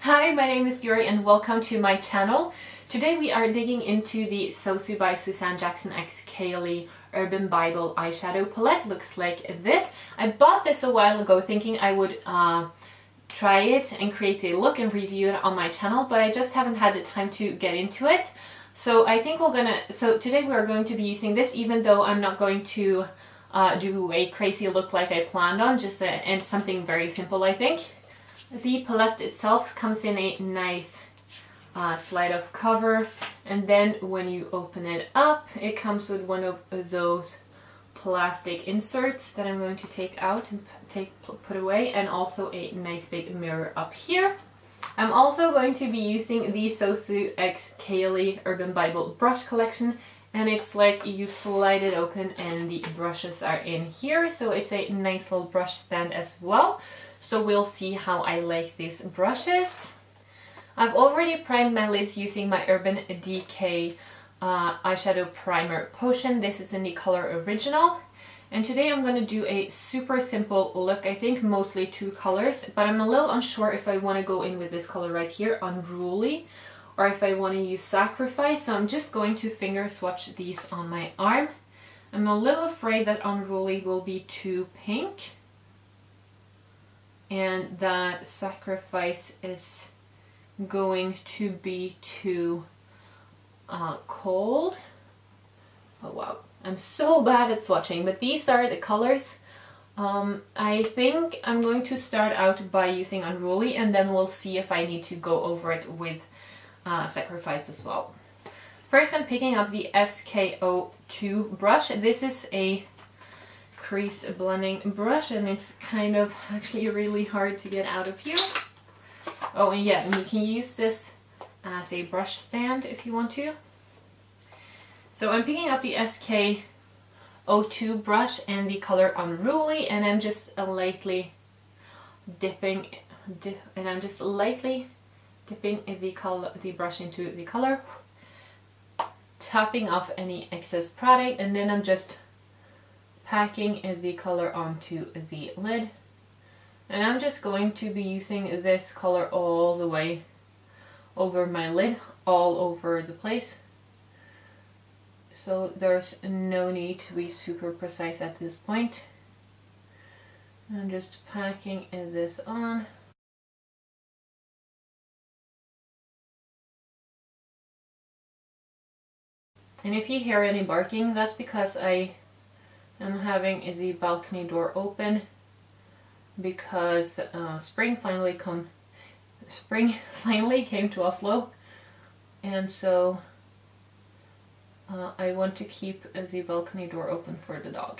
Hi, my name is Yuri and welcome to my channel. Today we are digging into the SoSu by Suzanne Jackson x Keilidh Urban Bible eyeshadow palette. Looks like this. I bought this a while ago thinking I would try it and create a look and review it on my channel, but I just haven't had the time to get into it. So I think today we're going to be using this, even though I'm not going to do a crazy look like I planned on, and something very simple, I think. The palette itself comes in a nice slide of cover, and then when you open it up, it comes with one of those plastic inserts that I'm going to take out and put away, and also a nice big mirror up here. I'm also going to be using the SoSu x Keilidh Urban Bible brush collection, and it's like you slide it open and the brushes are in here, so it's a nice little brush stand as well. So we'll see how I like these brushes. I've already primed my lids using my Urban Decay eyeshadow primer potion. This is in the color Original. And today I'm going to do a super simple look. I think mostly two colors, but I'm a little unsure if I want to go in with this color right here, Unruly, or if I want to use Sacrifice. So I'm just going to finger swatch these on my arm. I'm a little afraid that Unruly will be too pink, and that Sacrifice is going to be too cold. Oh wow, I'm so bad at swatching, but these are the colors. I think I'm going to start out by using Unruly, and then we'll see if I need to go over it with Sacrifice as well. First, I'm picking up the xoxo brush. This is a crease blending brush, and it's kind of actually really hard to get out of here. Oh, and yeah, and you can use this as a brush stand if you want to. So I'm picking up the xoxo brush and the color Unruly, and I'm just lightly dipping the brush into the color, tapping off any excess product, and then I'm just packing the color onto the lid. And I'm just going to be using this color all the way over my lid, all over the place. So there's no need to be super precise at this point. I'm just packing this on. And if you hear any barking, that's because I am having the balcony door open, because spring finally came to Oslo, and so I want to keep the balcony door open for the dog.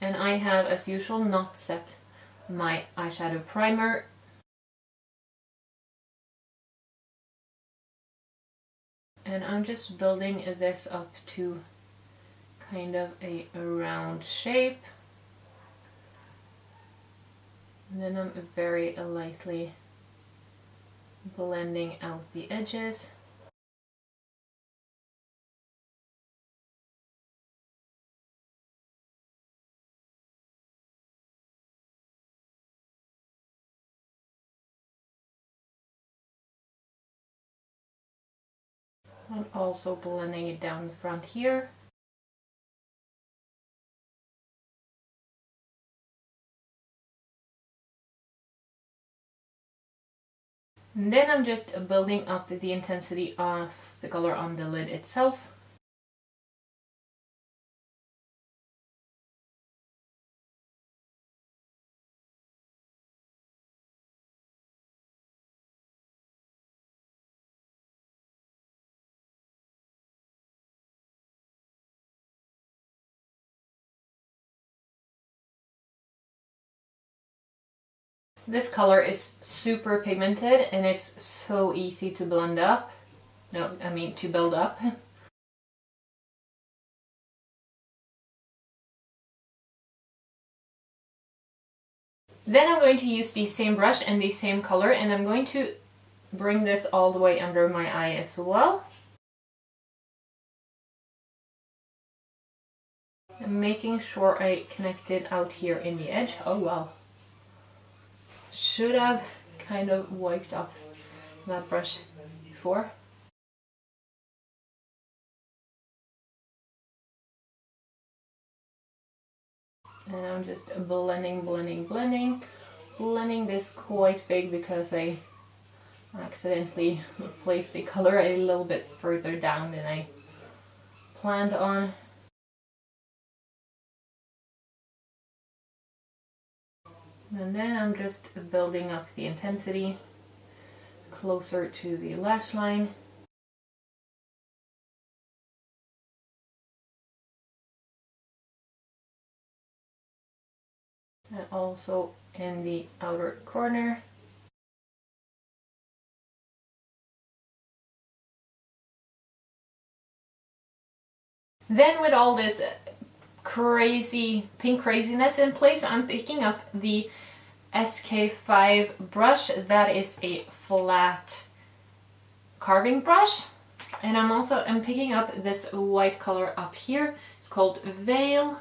And I have, as usual, not set my eyeshadow primer. And I'm just building this up to kind of a round shape. And then I'm very lightly blending out the edges. And also blending it down the front here. And then I'm just building up the intensity of the color on the lid itself. This color is super pigmented, and it's so easy to blend up. To build up. Then I'm going to use the same brush and the same color, and I'm going to bring this all the way under my eye as well. I'm making sure I connect it out here in the edge. Oh wow. Should have kind of wiped off that brush before. And I'm just blending this quite big because I accidentally placed the color a little bit further down than I planned on. And then I'm just building up the intensity closer to the lash line. And also in the outer corner. Then with all this crazy pink craziness in place, I'm picking up the SK5 brush. That is a flat carving brush. And I'm picking up this white color up here. It's called Veil.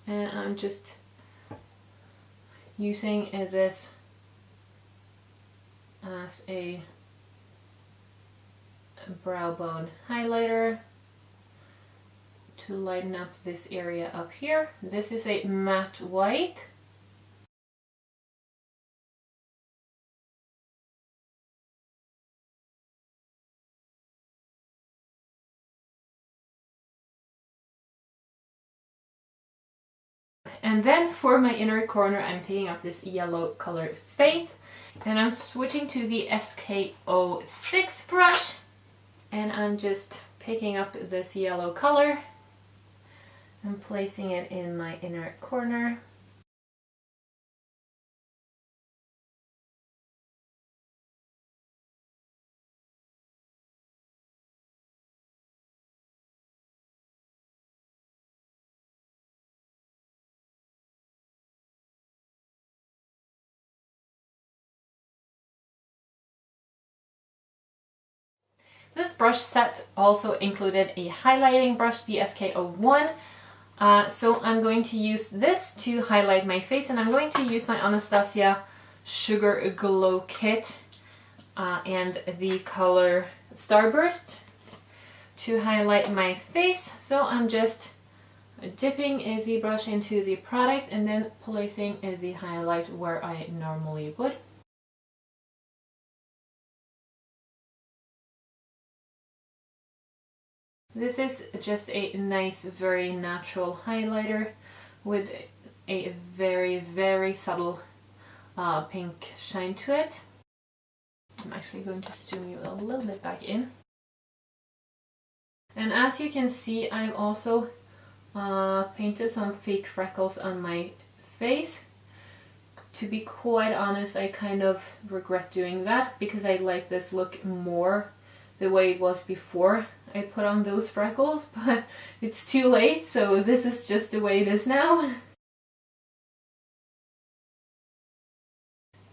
And I'm just using this as a brow bone highlighter to lighten up this area up here. This is a matte white. And then for my inner corner, I'm picking up this yellow color Faith, and I'm switching to the SK06 brush, and I'm just picking up this yellow color and placing it in my inner corner. This brush set also included a highlighting brush, the SK01. So I'm going to use this to highlight my face, and I'm going to use my Anastasia Sugar Glow Kit and the color Starburst to highlight my face. So I'm just dipping the brush into the product and then placing the highlight where I normally would. This is just a nice, very natural highlighter with a very, very subtle pink shine to it. I'm actually going to zoom you a little bit back in. And as you can see, I've also painted some fake freckles on my face. To be quite honest, I kind of regret doing that because I like this look more the way it was before I put on those freckles, but it's too late, so this is just the way it is now.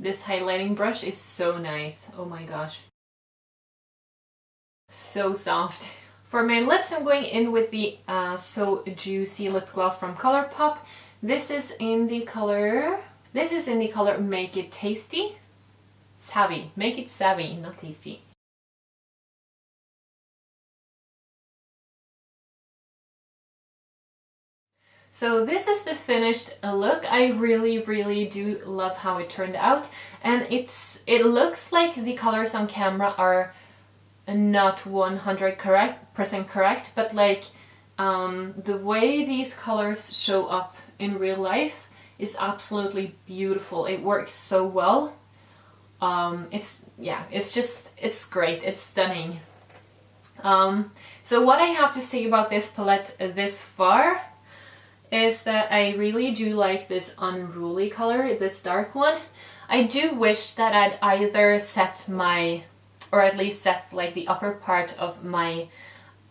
This highlighting brush is so nice, oh my gosh. So soft. For my lips, I'm going in with the So Juicy lip gloss from ColourPop. This is in the color Make It Tasty. Savvy. Make it savvy, not tasty. So this is the finished look. I really do love how it turned out, and it looks like the colors on camera are not 100% correct, but like the way these colors show up in real life is absolutely beautiful. It works so well. It's great. It's stunning. So what I have to say about this palette this far is that I really do like this unruly color, this dark one. I do wish that I'd either set or at least set like the upper part of my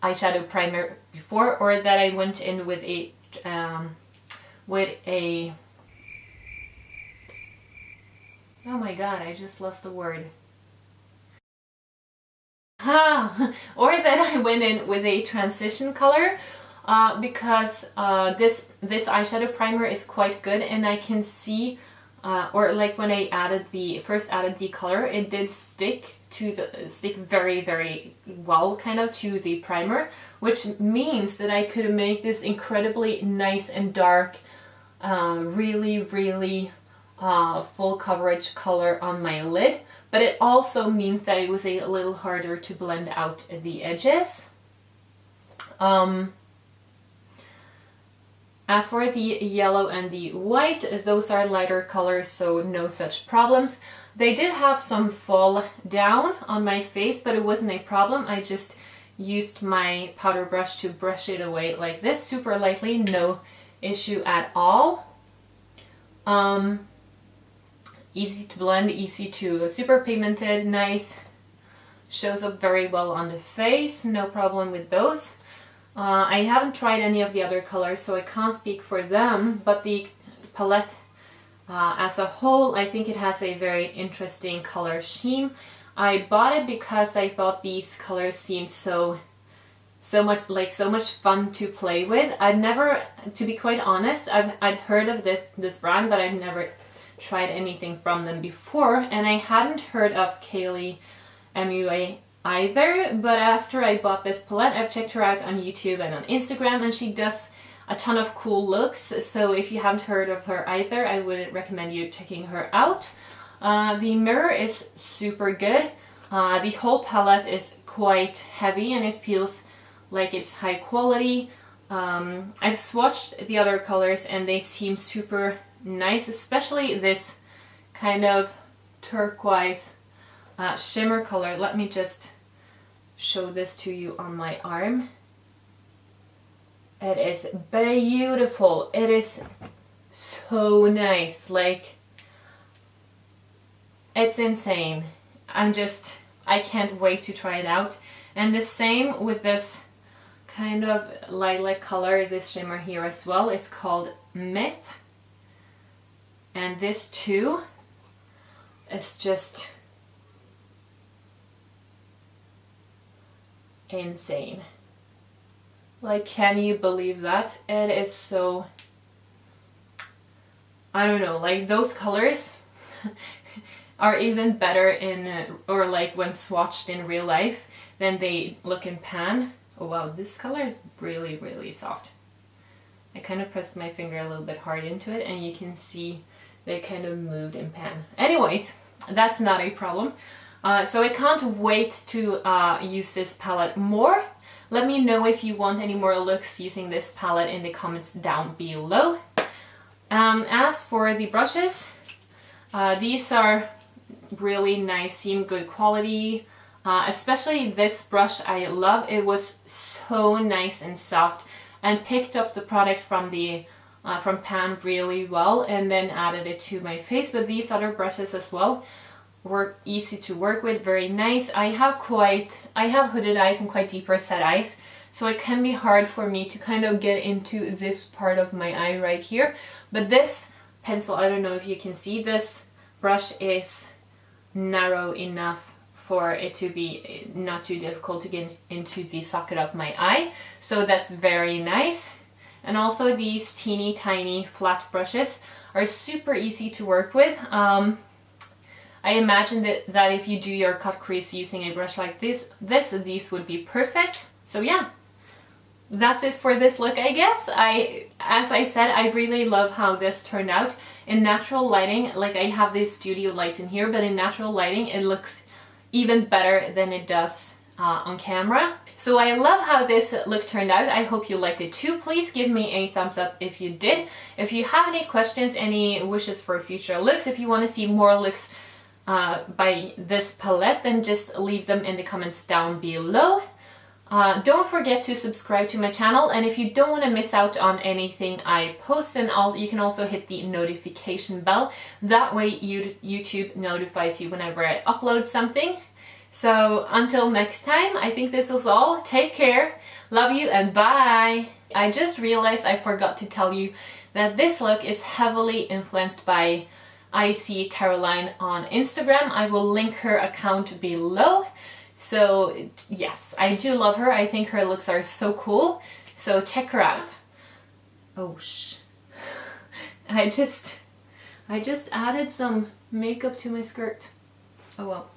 eyeshadow primer before, or that I went in with a oh my god, I just lost the word. Or that I went in with a transition color. Because this eyeshadow primer is quite good, and I can see or like when I first added the color, it did stick very, very well kind of to the primer, which means that I could make this incredibly nice and dark, really, really full coverage color on my lid. But it also means that it was a little harder to blend out the edges. As for the yellow and the white, those are lighter colors, so no such problems. They did have some fall down on my face, but it wasn't a problem. I just used my powder brush to brush it away like this, super lightly, no issue at all. Easy to blend, easy to super pigmented, nice. Shows up very well on the face, no problem with those. I haven't tried any of the other colors, so I can't speak for them, but the palette as a whole, I think it has a very interesting color scheme. I bought it because I thought these colors seemed so much fun to play with. I'd never, to be quite honest, I'd heard of this brand, but I'd never tried anything from them before, and I hadn't heard of Keilidh MUA either, but after I bought this palette, I've checked her out on YouTube and on Instagram, and she does a ton of cool looks, so if you haven't heard of her either, I would recommend you checking her out. The mirror is super good. The whole palette is quite heavy and it feels like it's high quality. I've swatched the other colors and they seem super nice, especially this kind of turquoise shimmer color. Let me just show this to you on my arm. It is beautiful. It is so nice. Like, it's insane. I can't wait to try it out. And the same with this kind of lilac color, this shimmer here as well. It's called Myth. And this too is just insane. Like, can you believe that? It is so, I don't know, like those colors are even better in, or like when swatched in real life than they look in pan. Oh wow, this color is really, really soft. I kind of pressed my finger a little bit hard into it and you can see they kind of moved in pan. Anyways, that's not a problem. So I can't wait to use this palette more. Let me know if you want any more looks using this palette in the comments down below. As for the brushes, these are really nice, seem good quality. Especially this brush I love. It was so nice and soft and picked up the product from the from pan really well and then added it to my face. But these other brushes as well were easy to work with, very nice. I have hooded eyes and quite deeper set eyes, so it can be hard for me to kind of get into this part of my eye right here. But this pencil, I don't know if you can see, this brush is narrow enough for it to be not too difficult to get into the socket of my eye, so that's very nice. And also these teeny tiny flat brushes are super easy to work with. I imagine that if you do your cut crease using a brush like these would be perfect. So yeah, that's it for this look, I guess. As I said, I really love how this turned out. In natural lighting, like I have these studio lights in here, but in natural lighting it looks even better than it does on camera. So I love how this look turned out. I hope you liked it too. Please give me a thumbs up if you did. If you have any questions, any wishes for future looks, if you want to see more looks by this palette, then just leave them in the comments down below. Don't forget to subscribe to my channel, and if you don't want to miss out on anything I post, then you can also hit the notification bell. That way YouTube notifies you whenever I upload something. So until next time, I think this was all. Take care, love you, and bye! I just realized I forgot to tell you that this look is heavily influenced by IC Caroline on Instagram. I will link her account below. So yes, I do love her. I think her looks are so cool. So check her out. Oh I just added some makeup to my skirt. Oh well.